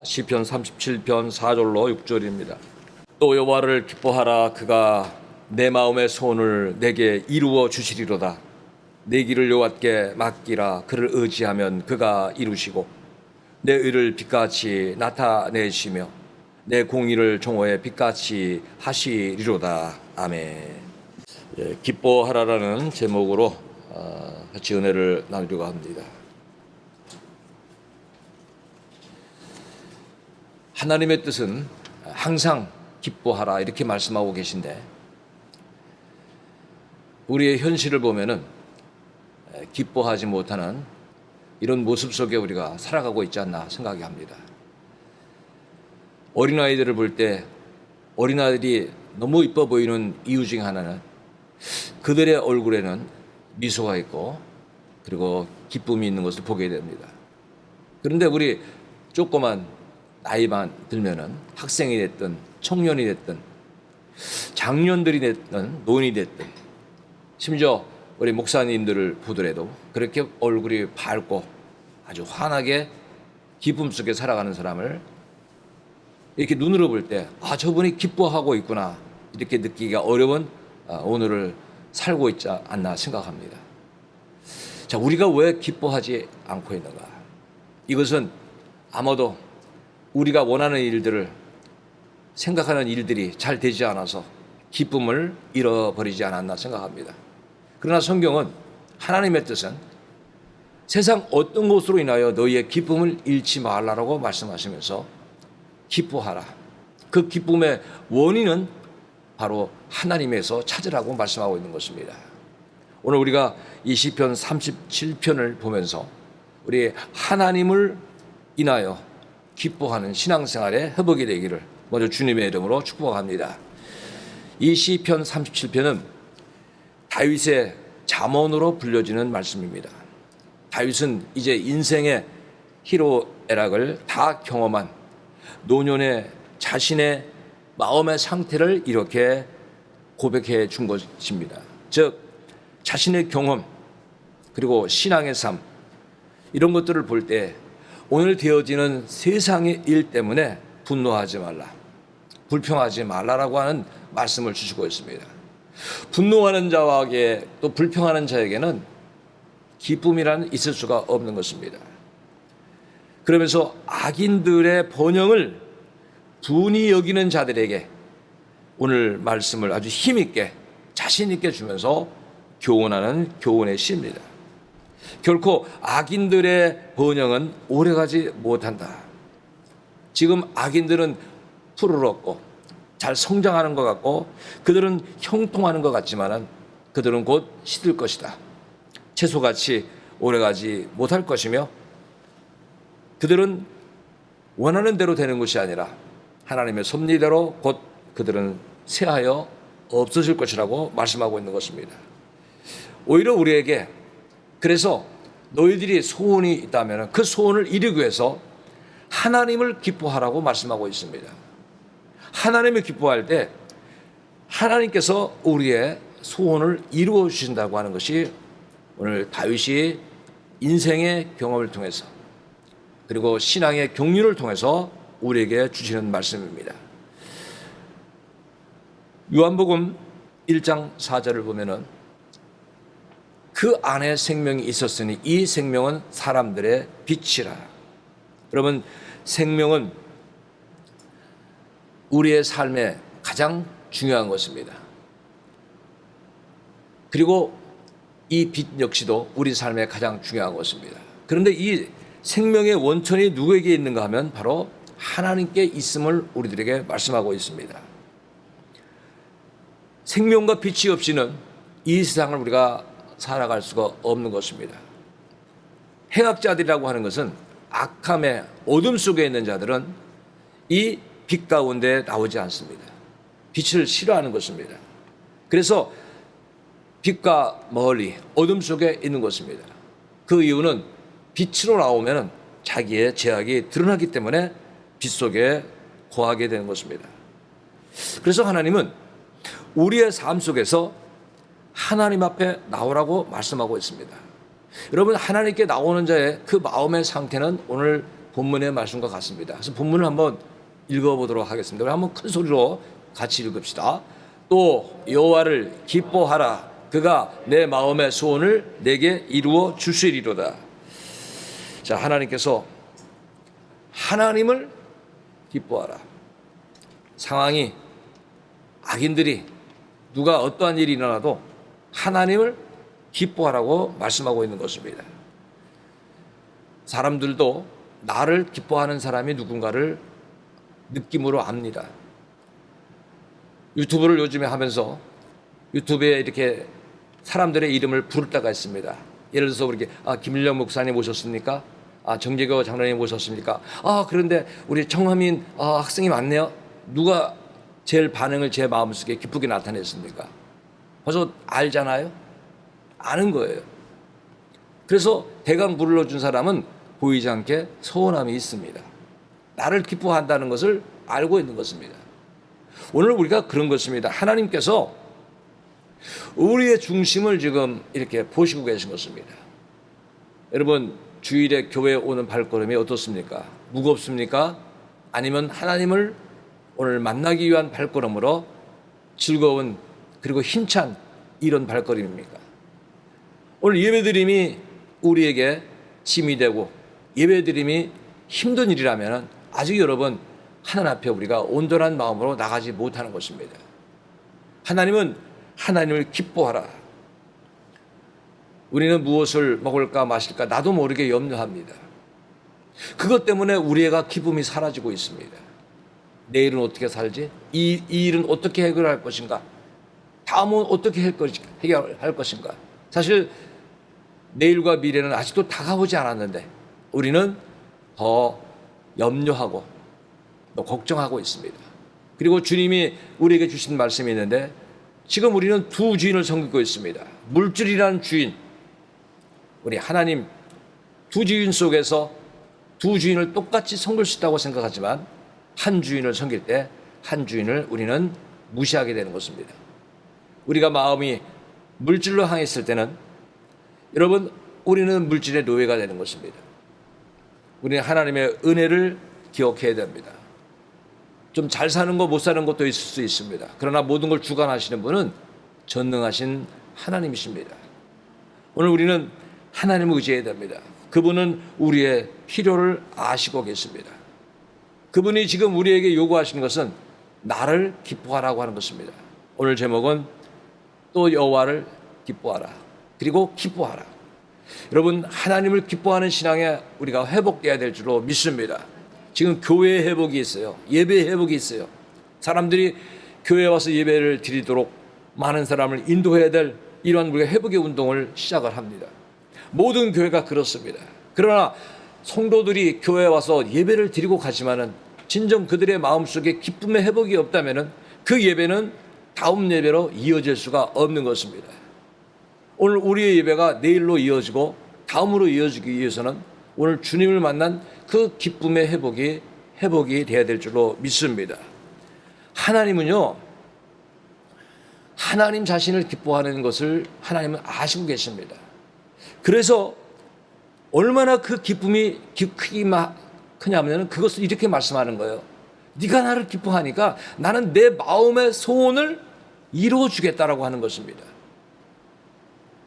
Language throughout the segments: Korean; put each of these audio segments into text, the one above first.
시편 37편 4절로 6절입니다. 또 여호와를 기뻐하라. 그가 내 마음의 소원을 내게 이루어 주시리로다. 내 길을 여호와께 맡기라. 그를 의지하면 그가 이루시고 내 의를 빛같이 나타내시며 내 공의를 종호의 빛같이 하시리로다. 아멘. 기뻐하라라는 제목으로 같이 은혜를 나누려고 합니다. 하나님의 뜻은 항상 기뻐하라 이렇게 말씀하고 계신데, 우리의 현실을 보면은 기뻐하지 못하는 이런 모습 속에 우리가 살아가고 있지 않나 생각이 합니다. 어린아이들을 볼 때 어린아이들이 너무 이뻐 보이는 이유 중에 하나는 그들의 얼굴에는 미소가 있고 그리고 기쁨이 있는 것을 보게 됩니다. 그런데 우리 조그만 나이만 들면은 학생이 됐든 청년이 됐든 장년들이 됐든 노인이 됐든 심지어 우리 목사님들을 보더라도 그렇게 얼굴이 밝고 아주 환하게 기쁨 속에 살아가는 사람을 이렇게 눈으로 볼 때 저분이 기뻐하고 있구나 이렇게 느끼기가 어려운 오늘을 살고 있지 않나 생각합니다. 자, 우리가 왜 기뻐하지 않고 있는가? 이것은 아마도 우리가 원하는 일들을 생각하는 일들이 잘 되지 않아서 기쁨을 잃어버리지 않았나 생각합니다. 그러나 성경은 하나님의 뜻은 세상 어떤 것으로 인하여 너희의 기쁨을 잃지 말라라고 말씀하시면서 기뻐하라. 그 기쁨의 원인은 바로 하나님에서 찾으라고 말씀하고 있는 것입니다. 오늘 우리가 이 시편 37편을 보면서 우리 하나님을 인하여 기뻐하는 신앙생활의 회복이 되기를 먼저 주님의 이름으로 축복합니다. 이 시편 37편은 다윗의 잠언으로 불려지는 말씀입니다. 다윗은 이제 인생의 희로애락을 다 경험한 노년의 자신의 마음의 상태를 이렇게 고백해 준 것입니다. 즉 자신의 경험 그리고 신앙의 삶 이런 것들을 볼 때 오늘 되어지는 세상의 일 때문에 분노하지 말라, 불평하지 말라라고 하는 말씀을 주시고 있습니다. 분노하는 자와에게 또 불평하는 자에게는 기쁨이란 있을 수가 없는 것입니다. 그러면서 악인들의 번영을 분이 여기는 자들에게 오늘 말씀을 아주 힘있게 자신 있게 주면서 교훈하는 교훈의 시입니다. 결코 악인들의 번영은 오래가지 못한다. 지금 악인들은 푸르렀고 잘 성장하는 것 같고 그들은 형통하는 것 같지만 그들은 곧 시들 것이다. 채소같이 오래가지 못할 것이며 그들은 원하는 대로 되는 것이 아니라 하나님의 섭리대로 곧 그들은 쇠하여 없어질 것이라고 말씀하고 있는 것입니다. 오히려 우리에게 그래서 너희들이 소원이 있다면 그 소원을 이루기 위해서 하나님을 기뻐하라고 말씀하고 있습니다. 하나님을 기뻐할 때 하나님께서 우리의 소원을 이루어 주신다고 하는 것이 오늘 다윗이 인생의 경험을 통해서 그리고 신앙의 경륜을 통해서 우리에게 주시는 말씀입니다. 요한복음 1장 4절을 보면은 그 안에 생명이 있었으니 이 생명은 사람들의 빛이라. 여러분, 생명은 우리의 삶에 가장 중요한 것입니다. 그리고 이 빛 역시도 우리 삶에 가장 중요한 것입니다. 그런데 이 생명의 원천이 누구에게 있는가 하면 바로 하나님께 있음을 우리들에게 말씀하고 있습니다. 생명과 빛이 없이는 이 세상을 우리가 살아갈 수가 없는 것입니다. 행악자들이라고 하는 것은 악함의 어둠 속에 있는 자들은 이 빛 가운데 나오지 않습니다. 빛을 싫어하는 것입니다. 그래서 빛과 멀리 어둠 속에 있는 것입니다. 그 이유는 빛으로 나오면 자기의 죄악이 드러나기 때문에 빛 속에 거하게 되는 것입니다. 그래서 하나님은 우리의 삶 속에서 하나님 앞에 나오라고 말씀하고 있습니다. 여러분, 하나님께 나오는 자의 그 마음의 상태는 오늘 본문의 말씀과 같습니다. 그래서 본문을 한번 읽어보도록 하겠습니다. 우리 한번 큰 소리로 같이 읽읍시다. 또 여호와를 기뻐하라. 그가 내 마음의 소원을 내게 이루어 주시리로다. 자, 하나님께서 하나님을 기뻐하라. 상황이 악인들이 누가 어떠한 일이 일어나도 하나님을 기뻐하라고 말씀하고 있는 것입니다. 사람들도 나를 기뻐하는 사람이 누군가를 느낌으로 압니다. 유튜브를 요즘에 하면서 유튜브에 이렇게 사람들의 이름을 부를 때가 있습니다. 예를 들어서 이렇게 김일령 목사님 오셨습니까? 정재교 장로님 오셨습니까? 그런데 우리 청하민 학생이 많네요. 누가 제일 반응을 제 마음속에 기쁘게 나타냈습니까? 벌써 알잖아요. 아는 거예요. 그래서 대강 불러준 사람은 보이지 않게 서운함이 있습니다. 나를 기뻐한다는 것을 알고 있는 것입니다. 오늘 우리가 그런 것입니다. 하나님께서 우리의 중심을 지금 이렇게 보시고 계신 것입니다. 여러분, 주일에 교회에 오는 발걸음이 어떻습니까? 무겁습니까? 아니면 하나님을 오늘 만나기 위한 발걸음으로 즐거운 그리고 힘찬 이런 발걸음입니까? 오늘 예배드림이 우리에게 짐이 되고 예배드림이 힘든 일이라면 아직 여러분 하나님 앞에 우리가 온전한 마음으로 나가지 못하는 것입니다. 하나님은 하나님을 기뻐하라. 우리는 무엇을 먹을까 마실까 나도 모르게 염려합니다. 그것 때문에 우리가 기쁨이 사라지고 있습니다. 내일은 어떻게 살지? 이 일은 어떻게 해결할 것인가? 다음은 어떻게 해결할 것인가? 사실 내일과 미래는 아직도 다가오지 않았는데 우리는 더 염려하고 또 걱정하고 있습니다. 그리고 주님이 우리에게 주신 말씀이 있는데 지금 우리는 두 주인을 섬기고 있습니다. 물질이라는 주인, 우리 하나님 두 주인 속에서 두 주인을 똑같이 섬길 수 있다고 생각하지만 한 주인을 섬길 때 한 주인을 우리는 무시하게 되는 것입니다. 우리가 마음이 물질로 향했을 때는 여러분 우리는 물질의 노예가 되는 것입니다. 우리는 하나님의 은혜를 기억해야 됩니다. 좀 잘 사는 거 못 사는 것도 있을 수 있습니다. 그러나 모든 걸 주관하시는 분은 전능하신 하나님이십니다. 오늘 우리는 하나님을 의지해야 됩니다. 그분은 우리의 필요를 아시고 계십니다. 그분이 지금 우리에게 요구하시는 것은 나를 기뻐하라고 하는 것입니다. 오늘 제목은 또 여호와를 기뻐하라. 그리고 기뻐하라. 여러분 하나님을 기뻐하는 신앙에 우리가 회복돼야 될 줄로 믿습니다. 지금 교회 회복이 있어요. 예배 회복이 있어요. 사람들이 교회에 와서 예배를 드리도록 많은 사람을 인도해야 될 이러한 우리가 회복의 운동을 시작을 합니다. 모든 교회가 그렇습니다. 그러나 성도들이 교회에 와서 예배를 드리고 가지만은 진정 그들의 마음속에 기쁨의 회복이 없다면은 그 예배는 다음 예배로 이어질 수가 없는 것입니다. 오늘 우리의 예배가 내일로 이어지고 다음으로 이어지기 위해서는 오늘 주님을 만난 그 기쁨의 회복이 되어야 될 줄로 믿습니다. 하나님은요, 하나님 자신을 기뻐하는 것을 하나님은 아시고 계십니다. 그래서 얼마나 그 기쁨이 크냐면 그것을 이렇게 말씀하는 거예요. 네가 나를 기뻐하니까 나는 내 마음의 소원을 이루어 주겠다라고 하는 것입니다.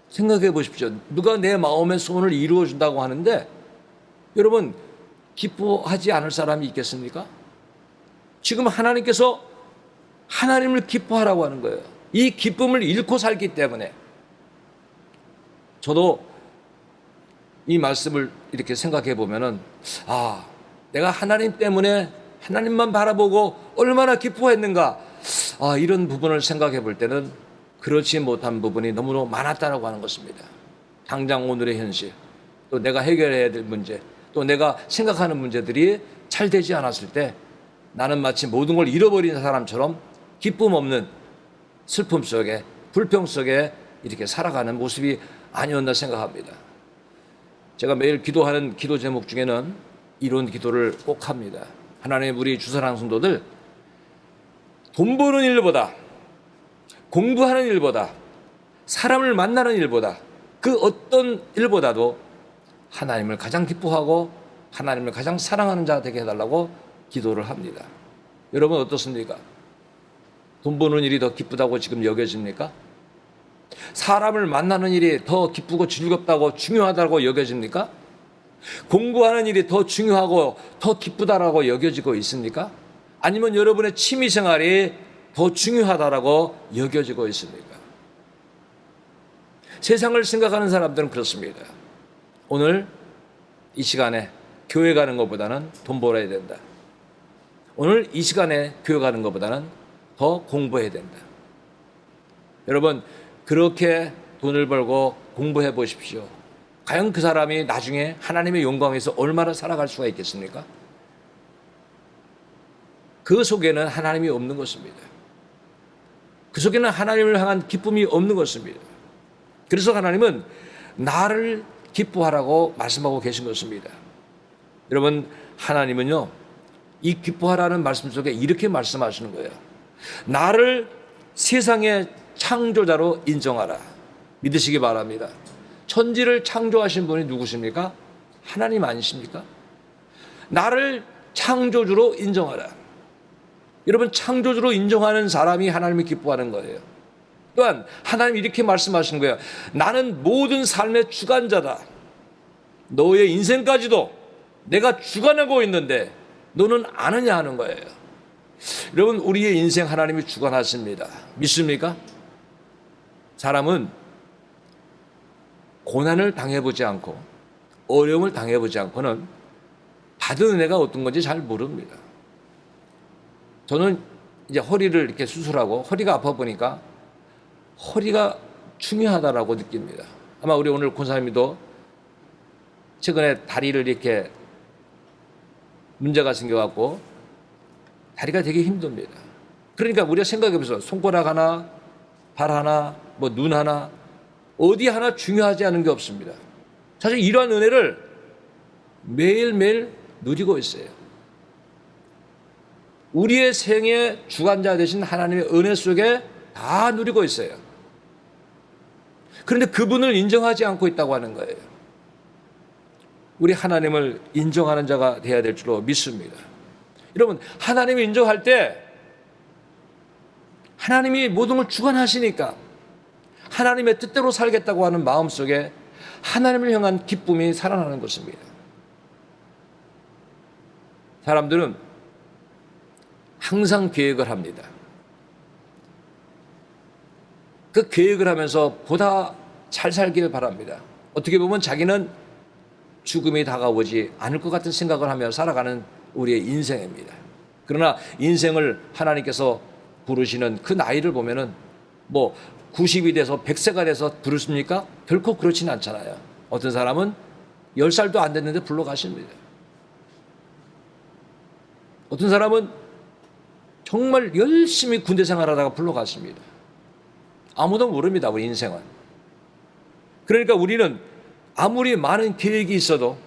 생각해 보십시오. 누가 내 마음의 소원을 이루어 준다고 하는데 여러분 기뻐하지 않을 사람이 있겠습니까? 지금 하나님께서 하나님을 기뻐하라고 하는 거예요. 이 기쁨을 잃고 살기 때문에 저도 이 말씀을 이렇게 생각해 보면은 내가 하나님 때문에 하나님만 바라보고 얼마나 기뻐했는가 이런 부분을 생각해 볼 때는 그렇지 못한 부분이 너무너무 많았다라고 하는 것입니다. 당장 오늘의 현실, 또 내가 해결해야 될 문제, 또 내가 생각하는 문제들이 잘 되지 않았을 때 나는 마치 모든 걸 잃어버린 사람처럼 기쁨 없는 슬픔 속에 불평 속에 이렇게 살아가는 모습이 아니었나 생각합니다. 제가 매일 기도하는 기도 제목 중에는 이런 기도를 꼭 합니다. 하나님, 우리 주사랑 성도들 돈 버는 일보다 공부하는 일보다 사람을 만나는 일보다 그 어떤 일보다도 하나님을 가장 기뻐하고 하나님을 가장 사랑하는 자가 되게 해달라고 기도를 합니다. 여러분 어떻습니까? 돈 버는 일이 더 기쁘다고 지금 여겨집니까? 사람을 만나는 일이 더 기쁘고 즐겁다고 중요하다고 여겨집니까? 공부하는 일이 더 중요하고 더 기쁘다라고 여겨지고 있습니까? 아니면 여러분의 취미생활이 더 중요하다라고 여겨지고 있습니까? 세상을 생각하는 사람들은 그렇습니다. 오늘 이 시간에 교회 가는 것보다는 돈 벌어야 된다. 오늘 이 시간에 교회 가는 것보다는 더 공부해야 된다. 여러분 그렇게 돈을 벌고 공부해 보십시오. 과연 그 사람이 나중에 하나님의 영광에서 얼마나 살아갈 수가 있겠습니까? 그 속에는 하나님이 없는 것입니다. 그 속에는 하나님을 향한 기쁨이 없는 것입니다. 그래서 하나님은 나를 기뻐하라고 말씀하고 계신 것입니다. 여러분 하나님은요 이 기뻐하라는 말씀 속에 이렇게 말씀하시는 거예요. 나를 세상의 창조자로 인정하라. 믿으시기 바랍니다. 천지를 창조하신 분이 누구십니까? 하나님 아니십니까? 나를 창조주로 인정하라. 여러분 창조주로 인정하는 사람이 하나님을 기뻐하는 거예요. 또한 하나님이 이렇게 말씀하시는 거예요. 나는 모든 삶의 주관자다. 너의 인생까지도 내가 주관하고 있는데 너는 아느냐 하는 거예요. 여러분 우리의 인생 하나님이 주관하십니다. 믿습니까? 사람은 고난을 당해보지 않고 어려움을 당해보지 않고는 받은 은혜가 어떤 건지 잘 모릅니다. 저는 이제 허리를 이렇게 수술하고 허리가 아파 보니까 허리가 중요하다라고 느낍니다. 아마 우리 오늘 권사님도 최근에 다리를 이렇게 문제가 생겨갖고 다리가 되게 힘듭니다. 그러니까 우리가 생각해보세요. 손가락 하나, 발 하나, 뭐 눈 하나, 어디 하나 중요하지 않은 게 없습니다. 사실 이러한 은혜를 매일매일 누리고 있어요. 우리의 생의 주관자 되신 하나님의 은혜 속에 다 누리고 있어요. 그런데 그분을 인정하지 않고 있다고 하는 거예요. 우리 하나님을 인정하는 자가 되어야 될 줄로 믿습니다. 여러분 하나님을 인정할 때 하나님이 모든 걸 주관하시니까 하나님의 뜻대로 살겠다고 하는 마음속에 하나님을 향한 기쁨이 살아나는 것입니다. 사람들은 항상 계획을 합니다. 그 계획을 하면서 보다 잘 살기를 바랍니다. 어떻게 보면 자기는 죽음이 다가오지 않을 것 같은 생각을 하며 살아가는 우리의 인생입니다. 그러나 인생을 하나님께서 부르시는 그 나이를 보면은 뭐 90이 돼서 100세가 돼서 부르십니까? 결코 그렇지는 않잖아요. 어떤 사람은 10살도 안 됐는데 불러가십니다. 어떤 사람은 정말 열심히 군대 생활하다가 불러갔습니다. 아무도 모릅니다. 우리 인생은. 그러니까 우리는 아무리 많은 계획이 있어도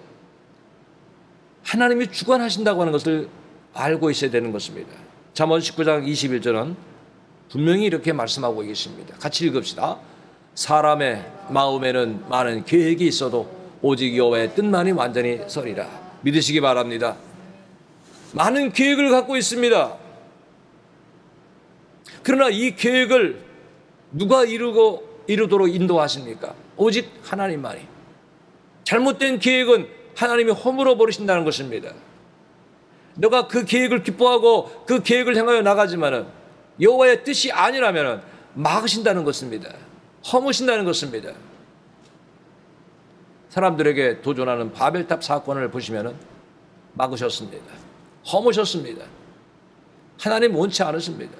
하나님이 주관하신다고 하는 것을 알고 있어야 되는 것입니다. 잠언 19장 21절은 분명히 이렇게 말씀하고 계십니다. 같이 읽읍시다. 사람의 마음에는 많은 계획이 있어도 오직 여호와의 뜻만이 완전히 서리라. 믿으시기 바랍니다. 많은 계획을 갖고 있습니다. 그러나 이 계획을 누가 이루도록 인도하십니까? 오직 하나님만이. 잘못된 계획은 하나님이 허물어 버리신다는 것입니다. 너가 그 계획을 기뻐하고 그 계획을 향하여 나가지만은 여호와의 뜻이 아니라면은 막으신다는 것입니다. 허무신다는 것입니다. 사람들에게 도전하는 바벨탑 사건을 보시면은 막으셨습니다. 허무셨습니다. 하나님 원치 않으십니다.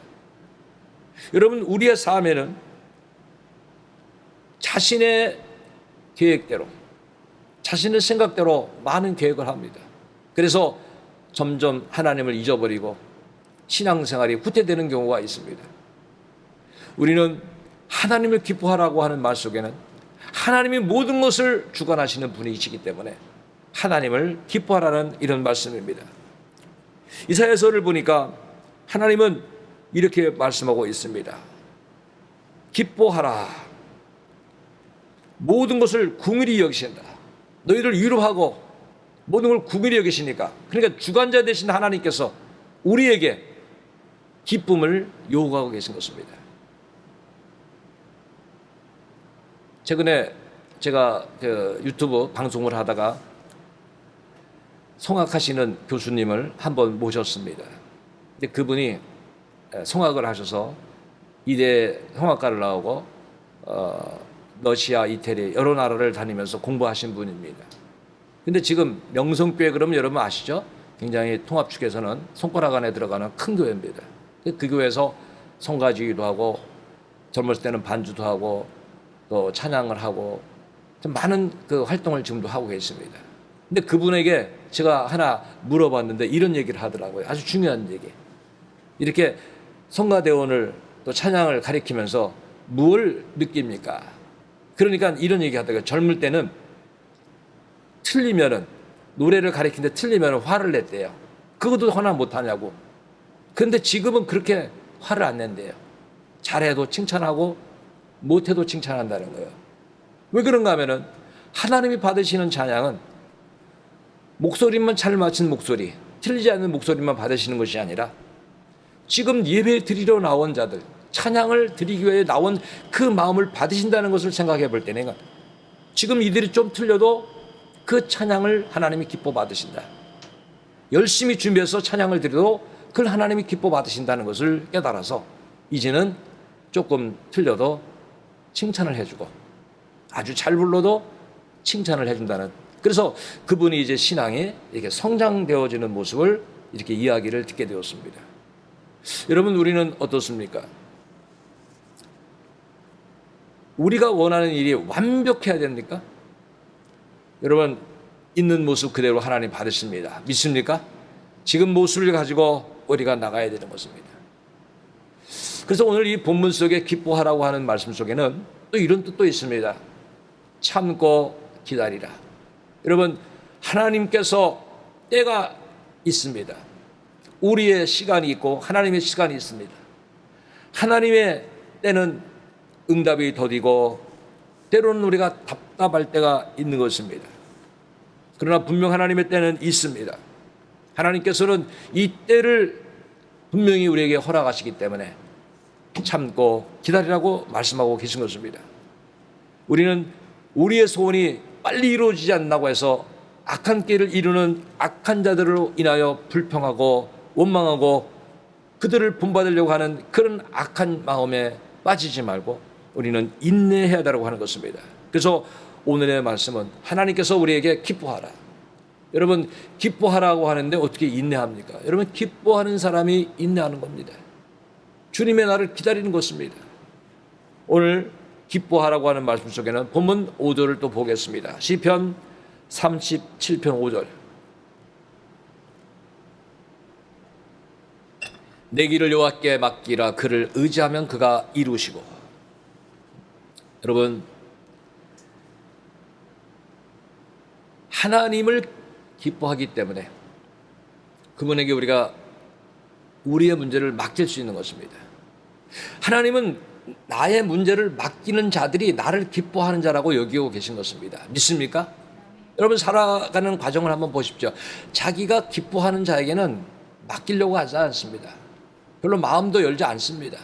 여러분 우리의 삶에는 자신의 계획대로 자신의 생각대로 많은 계획을 합니다. 그래서 점점 하나님을 잊어버리고 신앙생활이 후퇴되는 경우가 있습니다. 우리는 하나님을 기뻐하라고 하는 말 속에는 하나님이 모든 것을 주관하시는 분이시기 때문에 하나님을 기뻐하라는 이런 말씀입니다. 이사야서를 보니까 하나님은 이렇게 말씀하고 있습니다. 기뻐하라. 모든 것을 긍휼히 여기신다. 너희를 위로하고 모든 걸 구별히 여기시니까. 그러니까 주관자 되신 하나님께서 우리에게 기쁨을 요구하고 계신 것입니다. 최근에 제가 그 유튜브 방송을 하다가 성악하시는 교수님을 한번 모셨습니다. 근데 그분이 성악을 하셔서 이대 성악과를 나오고 러시아, 이태리 여러 나라를 다니면서 공부하신 분입니다. 근데 지금 명성교회 그러면 여러분 아시죠? 굉장히 통합 측에서는 손가락 안에 들어가는 큰 교회입니다. 그 교회에서 성가지기도 하고 젊었을 때는 반주도 하고 또 찬양을 하고 좀 많은 그 활동을 지금도 하고 계십니다. 근데 그분에게 제가 하나 물어봤는데 이런 얘기를 하더라고요. 아주 중요한 얘기. 이렇게 성가대원을 또 찬양을 가리키면서 뭘 느낍니까? 그러니까 이런 얘기 하다가 젊을 때는 틀리면은 노래를 가리키는데 틀리면 화를 냈대요. 그것도 하나 못하냐고. 그런데 지금은 그렇게 화를 안 낸대요. 잘해도 칭찬하고 못해도 칭찬한다는 거예요. 왜 그런가 하면은 하나님이 받으시는 찬양은 목소리만 잘 맞춘 목소리, 틀리지 않는 목소리만 받으시는 것이 아니라 지금 예배 드리러 나온 자들, 찬양을 드리기 위해 나온 그 마음을 받으신다는 것을 생각해 볼 때는 지금 이들이 좀 틀려도 그 찬양을 하나님이 기뻐 받으신다. 열심히 준비해서 찬양을 드려도 그걸 하나님이 기뻐 받으신다는 것을 깨달아서 이제는 조금 틀려도 칭찬을 해주고 아주 잘 불러도 칭찬을 해준다는, 그래서 그분이 이제 신앙이 이렇게 성장되어지는 모습을 이렇게 이야기를 듣게 되었습니다. 여러분, 우리는 어떻습니까? 우리가 원하는 일이 완벽해야 됩니까? 여러분, 있는 모습 그대로 하나님 받으십니다. 믿습니까? 지금 모습을 가지고 우리가 나가야 되는 것입니다. 그래서 오늘 이 본문 속에 기뻐하라고 하는 말씀 속에는 또 이런 뜻도 있습니다. 참고 기다리라. 여러분, 하나님께서 때가 있습니다. 우리의 시간이 있고 하나님의 시간이 있습니다. 하나님의 때는 응답이 더디고 때로는 우리가 답답할 때가 있는 것입니다. 그러나 분명 하나님의 때는 있습니다. 하나님께서는 이 때를 분명히 우리에게 허락하시기 때문에 참고 기다리라고 말씀하고 계신 것입니다. 우리는 우리의 소원이 빨리 이루어지지 않는다고 해서 악한 길을 이루는 악한 자들로 인하여 불평하고 원망하고 그들을 본받으려고 하는 그런 악한 마음에 빠지지 말고 우리는 인내해야 한다고 하는 것입니다. 그래서 오늘의 말씀은 하나님께서 우리에게 기뻐하라. 여러분, 기뻐하라고 하는데 어떻게 인내합니까? 여러분, 기뻐하는 사람이 인내하는 겁니다. 주님의 날을 기다리는 것입니다. 오늘 기뻐하라고 하는 말씀 속에는 본문 5절을 또 보겠습니다. 시편 37편 5절. 내 길을 여호와께 맡기라. 그를 의지하면 그가 이루시고. 여러분, 하나님을 기뻐하기 때문에 그분에게 우리가 우리의 문제를 맡길 수 있는 것입니다. 하나님은 나의 문제를 맡기는 자들이 나를 기뻐하는 자라고 여기고 계신 것입니다. 믿습니까? 여러분, 살아가는 과정을 한번 보십시오. 자기가 기뻐하는 자에게는 맡기려고 하지 않습니다. 별로 마음도 열지 않습니다.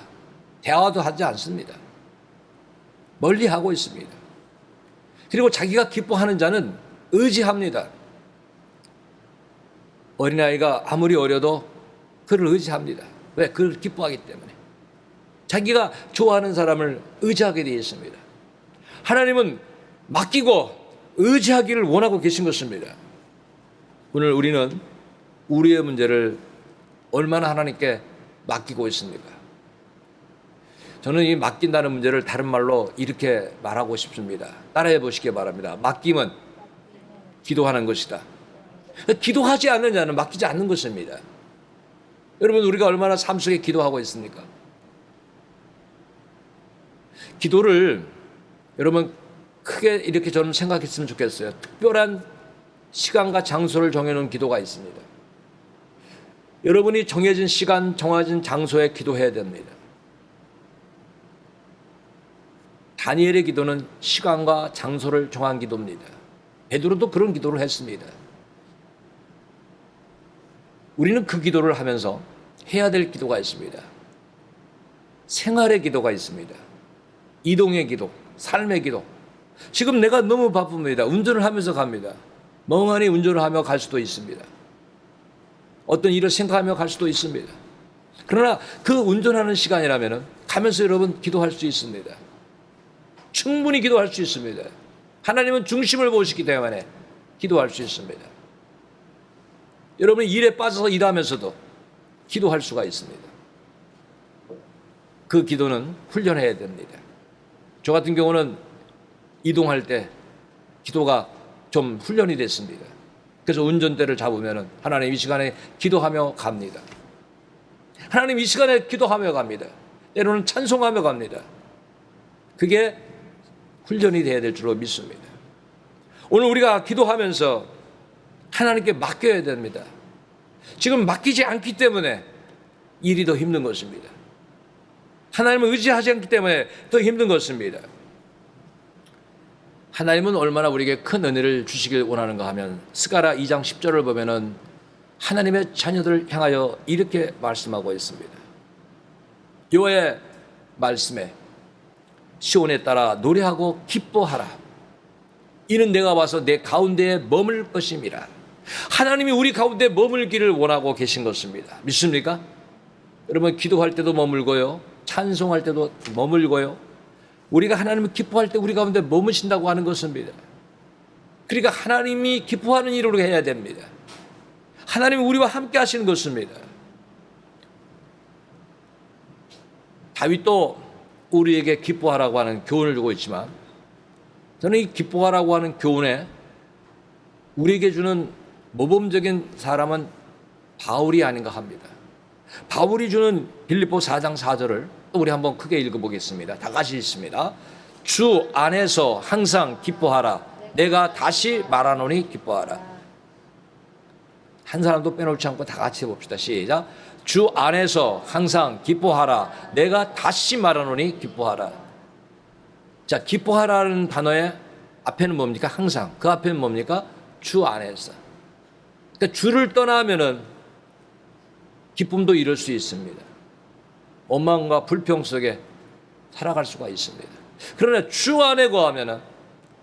대화도 하지 않습니다. 멀리 하고 있습니다. 그리고 자기가 기뻐하는 자는 의지합니다. 어린아이가 아무리 어려도 그를 의지합니다. 왜? 그를 기뻐하기 때문에. 자기가 좋아하는 사람을 의지하게 되어 있습니다. 하나님은 맡기고 의지하기를 원하고 계신 것입니다. 오늘 우리는 우리의 문제를 얼마나 하나님께 맡기고 있습니까? 저는 이 맡긴다는 문제를 다른 말로 이렇게 말하고 싶습니다. 따라해 보시기 바랍니다. 맡김은 기도하는 것이다. 기도하지 않는 자는 맡기지 않는 것입니다. 여러분, 우리가 얼마나 삶 속에 기도하고 있습니까? 기도를 여러분 크게 이렇게 저는 생각했으면 좋겠어요. 특별한 시간과 장소를 정해놓은 기도가 있습니다. 여러분이 정해진 시간, 정해진 장소에 기도해야 됩니다. 다니엘의 기도는 시간과 장소를 정한 기도입니다. 베드로도 그런 기도를 했습니다. 우리는 그 기도를 하면서 해야 될 기도가 있습니다. 생활의 기도가 있습니다. 이동의 기도, 삶의 기도. 지금 내가 너무 바쁩니다. 운전을 하면서 갑니다. 멍하니 운전을 하며 갈 수도 있습니다. 어떤 일을 생각하며 갈 수도 있습니다. 그러나 그 운전하는 시간이라면 가면서 여러분 기도할 수 있습니다. 충분히 기도할 수 있습니다. 하나님은 중심을 보시기 때문에 기도할 수 있습니다. 여러분이 일에 빠져서 일하면서도 기도할 수가 있습니다. 그 기도는 훈련해야 됩니다. 저 같은 경우는 이동할 때 기도가 좀 훈련이 됐습니다. 그래서 운전대를 잡으면 하나님 이 시간에 기도하며 갑니다. 하나님 이 시간에 기도하며 갑니다. 때로는 찬송하며 갑니다. 그게 훈련이 돼야 될 줄로 믿습니다. 오늘 우리가 기도하면서 하나님께 맡겨야 됩니다. 지금 맡기지 않기 때문에 일이 더 힘든 것입니다. 하나님을 의지하지 않기 때문에 더 힘든 것입니다. 하나님은 얼마나 우리에게 큰 은혜를 주시길 원하는가 하면 스가랴 2장 10절을 보면은 하나님의 자녀들을 향하여 이렇게 말씀하고 있습니다. 여호와의 말씀에 시온에 따라 노래하고 기뻐하라. 이는 내가 와서 내 가운데에 머물 것임이라. 하나님이 우리 가운데 머물기를 원하고 계신 것입니다. 믿습니까? 여러분 기도할 때도 머물고요. 찬송할 때도 머물고요. 우리가 하나님을 기뻐할 때 우리 가운데 머무신다고 하는 것입니다. 그러니까 하나님이 기뻐하는 일을 해야 됩니다. 하나님이 우리와 함께 하시는 것입니다. 다윗도 우리에게 기뻐하라고 하는 교훈을 주고 있지만 저는 이 기뻐하라고 하는 교훈에 우리에게 주는 모범적인 사람은 바울이 아닌가 합니다. 바울이 주는 빌립보 4장 4절을 우리 한번 크게 읽어보겠습니다. 다 같이 읽습니다. 주 안에서 항상 기뻐하라. 내가 다시 말하노니 기뻐하라. 한 사람도 빼놓지 않고 다 같이 해봅시다. 시작. 주 안에서 항상 기뻐하라. 내가 다시 말하노니 기뻐하라. 자, 기뻐하라는 단어의 앞에는 뭡니까? 항상. 그 앞에는 뭡니까? 주 안에서. 그러니까 주를 떠나면은 기쁨도 잃을 수 있습니다. 원망과 불평 속에 살아갈 수가 있습니다. 그러나 주 안에 거하면은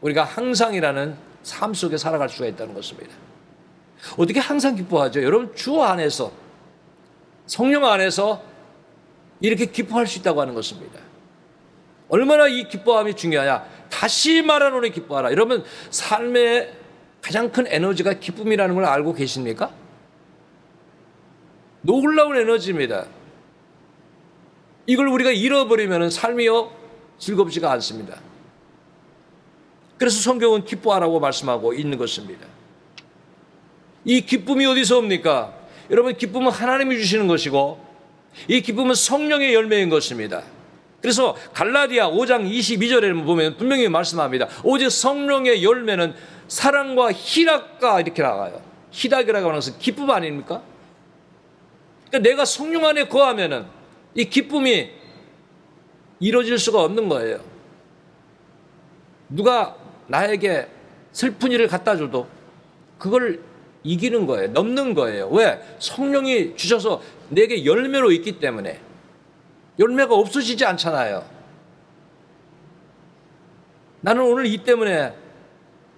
우리가 항상이라는 삶 속에 살아갈 수가 있다는 것입니다. 어떻게 항상 기뻐하죠? 여러분 주 안에서 성령 안에서 이렇게 기뻐할 수 있다고 하는 것입니다. 얼마나 이 기뻐함이 중요하냐? 다시 말하노니 기뻐하라. 여러분 삶의 가장 큰 에너지가 기쁨이라는 걸 알고 계십니까? 놀라운 에너지입니다. 이걸 우리가 잃어버리면 삶이요 즐겁지가 않습니다. 그래서 성경은 기뻐하라고 말씀하고 있는 것입니다. 이 기쁨이 어디서 옵니까? 여러분 기쁨은 하나님이 주시는 것이고 이 기쁨은 성령의 열매인 것입니다. 그래서 갈라디아 5장 22절에 보면 분명히 말씀합니다. 오직 성령의 열매는 사랑과 희락과 이렇게 나가요. 희락이라고 하는 것은 기쁨 아닙니까? 그러니까 내가 성령 안에 거하면은 이 기쁨이 이루어질 수가 없는 거예요. 누가 나에게 슬픈 일을 갖다 줘도 그걸 이기는 거예요. 넘는 거예요. 왜? 성령이 주셔서 내게 열매로 있기 때문에. 열매가 없어지지 않잖아요. 나는 오늘 이 때문에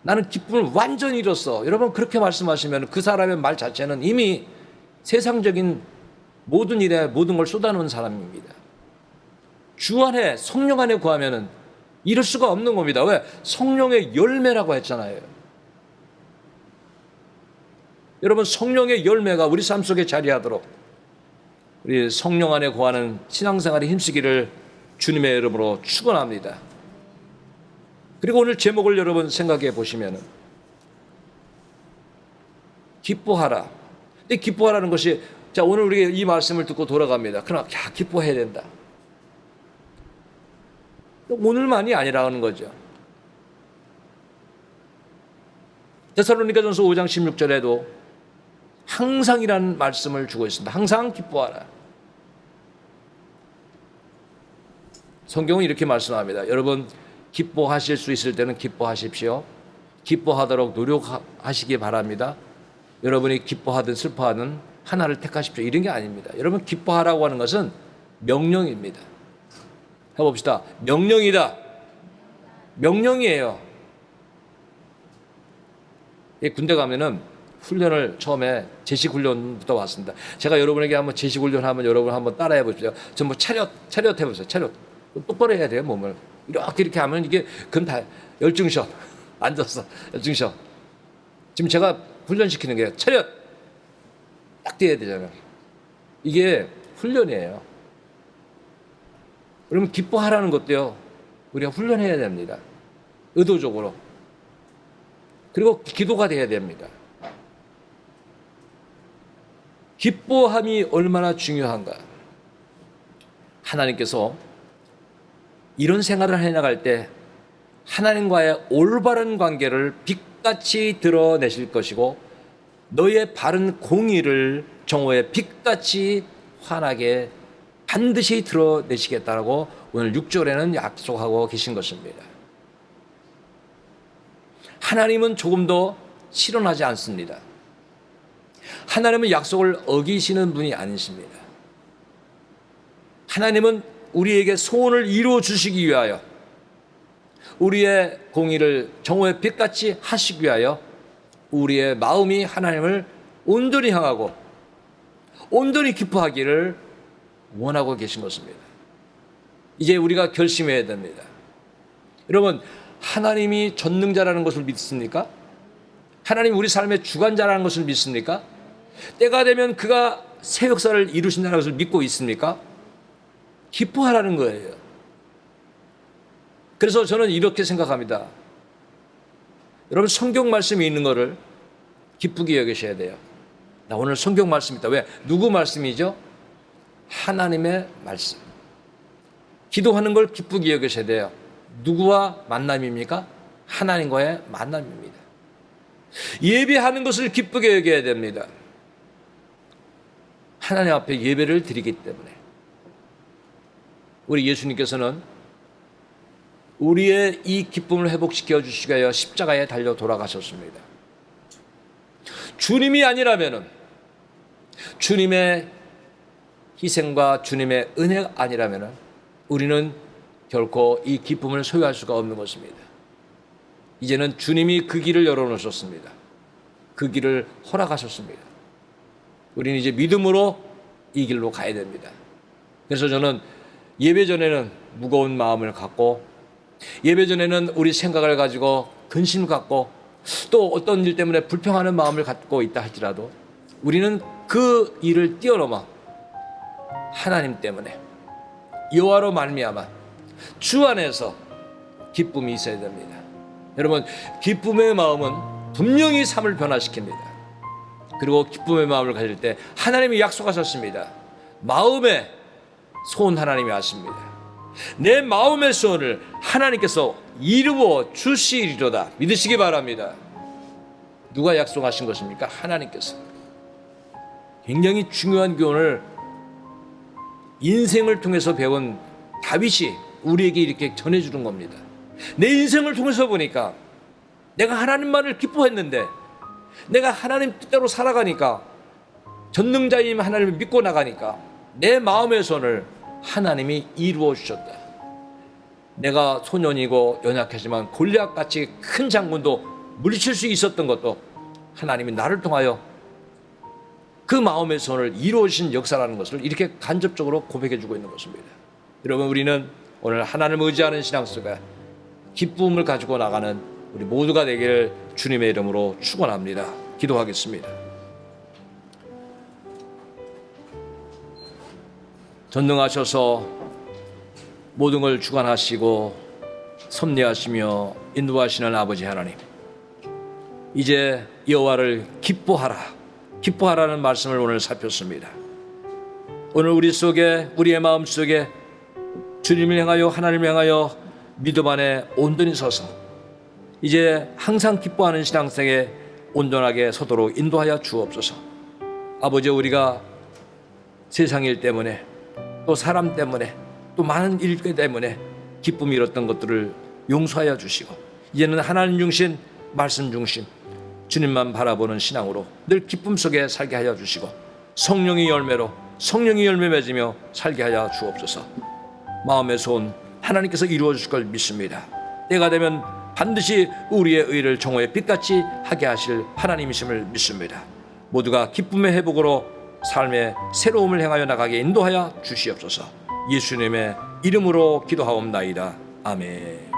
나는 기쁨을 완전히 잃었어. 여러분 그렇게 말씀하시면 그 사람의 말 자체는 이미 세상적인 모든 일에 모든 걸 쏟아놓은 사람입니다. 주 안에 성령 안에 구하면은 이럴 수가 없는 겁니다. 왜? 성령의 열매라고 했잖아요. 여러분 성령의 열매가 우리 삶 속에 자리하도록 우리 성령 안에 구하는 신앙생활에 힘쓰기를 주님의 이름으로 축원합니다. 그리고 오늘 제목을 여러분 생각해 보시면은 기뻐하라. 근데 기뻐하라는 것이 자 오늘 우리가 이 말씀을 듣고 돌아갑니다. 그러나 기뻐해야 된다. 오늘만이 아니라는 거죠. 데살로니가전서 5장 16절에도 항상이라는 말씀을 주고 있습니다. 항상 기뻐하라. 성경은 이렇게 말씀합니다. 여러분 기뻐하실 수 있을 때는 기뻐하십시오. 기뻐하도록 노력하시기 바랍니다. 여러분이 기뻐하든 슬퍼하든 하나를 택하십시오. 이런 게 아닙니다. 여러분, 기뻐하라고 하는 것은 명령입니다. 해봅시다. 명령이다. 명령이에요. 군대 가면은 훈련을 처음에 제식 훈련부터 왔습니다. 제가 여러분에게 한번 제식 훈련하면 여러분 한번 따라해 보십시오. 전부 차렷 해보세요. 차렷. 똑바로 해야 돼요, 몸을. 이렇게 하면 이게 그건 다 열중셔. 앉았어. 열중셔. 지금 제가 훈련시키는 게 차렷. 딱 돼야 되잖아요. 이게 훈련이에요. 그러면 기뻐하라는 것도요, 우리가 훈련해야 됩니다. 의도적으로. 그리고 기도가 돼야 됩니다. 기뻐함이 얼마나 중요한가. 하나님께서 이런 생활을 해나갈 때 하나님과의 올바른 관계를 빛같이 드러내실 것이고 너의 바른 공의를 정오의 빛같이 환하게 반드시 드러내시겠다라고 오늘 6절에는 약속하고 계신 것입니다. 하나님은 조금도 실현하지 않습니다. 하나님은 약속을 어기시는 분이 아니십니다. 하나님은 우리에게 소원을 이루어 주시기 위하여 우리의 공의를 정오의 빛같이 하시기 위하여 우리의 마음이 하나님을 온전히 향하고 온전히 기뻐하기를 원하고 계신 것입니다. 이제 우리가 결심해야 됩니다. 여러분, 하나님이 전능자라는 것을 믿습니까? 하나님 우리 삶의 주관자라는 것을 믿습니까? 때가 되면 그가 새 역사를 이루신다는 것을 믿고 있습니까? 기뻐하라는 거예요. 그래서 저는 이렇게 생각합니다. 여러분, 성경 말씀이 있는 거를 기쁘게 여기셔야 돼요. 나 오늘 성경 말씀 있다. 왜? 누구 말씀이죠? 하나님의 말씀. 기도하는 걸 기쁘게 여기셔야 돼요. 누구와 만남입니까? 하나님과의 만남입니다. 예배하는 것을 기쁘게 여겨야 됩니다. 하나님 앞에 예배를 드리기 때문에. 우리 예수님께서는 우리의 이 기쁨을 회복시켜 주시기 위하여 십자가에 달려 돌아가셨습니다. 주님이 아니라면은, 주님의 희생과 주님의 은혜가 아니라면은 우리는 결코 이 기쁨을 소유할 수가 없는 것입니다. 이제는 주님이 그 길을 열어놓으셨습니다. 그 길을 허락하셨습니다. 우리는 이제 믿음으로 이 길로 가야 됩니다. 그래서 저는 예배 전에는 무거운 마음을 갖고, 예배 전에는 우리 생각을 가지고 근심 갖고, 또 어떤 일 때문에 불평하는 마음을 갖고 있다 할지라도 우리는 그 일을 뛰어넘어 하나님 때문에 여호와로 말미암아 주 안에서 기쁨이 있어야 됩니다. 여러분, 기쁨의 마음은 분명히 삶을 변화시킵니다. 그리고 기쁨의 마음을 가질 때 하나님이 약속하셨습니다. 마음의 소원 하나님이 아십니다. 내 마음의 소원을 하나님께서 이루어 주시리로다. 믿으시기 바랍니다. 누가 약속하신 것입니까? 하나님께서. 굉장히 중요한 교훈을 인생을 통해서 배운 다윗이 우리에게 이렇게 전해주는 겁니다. 내 인생을 통해서 보니까 내가 하나님만을 기뻐했는데 내가 하나님 뜻대로 살아가니까, 전능자인 하나님을 믿고 나가니까 내 마음의 소원을 하나님이 이루어 주셨다. 내가 소년이고 연약하지만 골리앗같이 큰 장군도 물리칠 수 있었던 것도 하나님이 나를 통하여 그 마음의 소원을 이루어 주신 역사라는 것을 이렇게 간접적으로 고백해 주고 있는 것입니다. 여러분, 우리는 오늘 하나님을 의지하는 신앙 속에 기쁨을 가지고 나가는 우리 모두가 되기를 주님의 이름으로 축원합니다. 기도하겠습니다. 전능하셔서 모든 걸 주관하시고 섭리하시며 인도하시는 아버지 하나님, 이제 여호와를 기뻐하라는 말씀을 오늘 살폈습니다. 오늘 우리 속에, 우리의 마음 속에 주님을 향하여, 하나님을 향하여 믿음 안에 온전히 서서 이제 항상 기뻐하는 신앙생에 온전하게 서도록 인도하여 주옵소서. 아버지, 우리가 세상 일 때문에 또 사람 때문에 또 많은 일 때문에 기쁨을 잃었던 것들을 용서하여 주시고 이제는 하나님 중심, 말씀 중심, 주님만 바라보는 신앙으로 늘 기쁨 속에 살게 하여 주시고 성령의 열매로 성령의 열매 맺으며 살게 하여 주옵소서. 마음의 소원 하나님께서 이루어 주실 걸 믿습니다. 때가 되면 반드시 우리의 의를 정오의 빛같이 하게 하실 하나님이심을 믿습니다. 모두가 기쁨의 회복으로 삶의 새로움을 행하여 나가게 인도하여 주시옵소서. 예수님의 이름으로 기도하옵나이다. 아멘.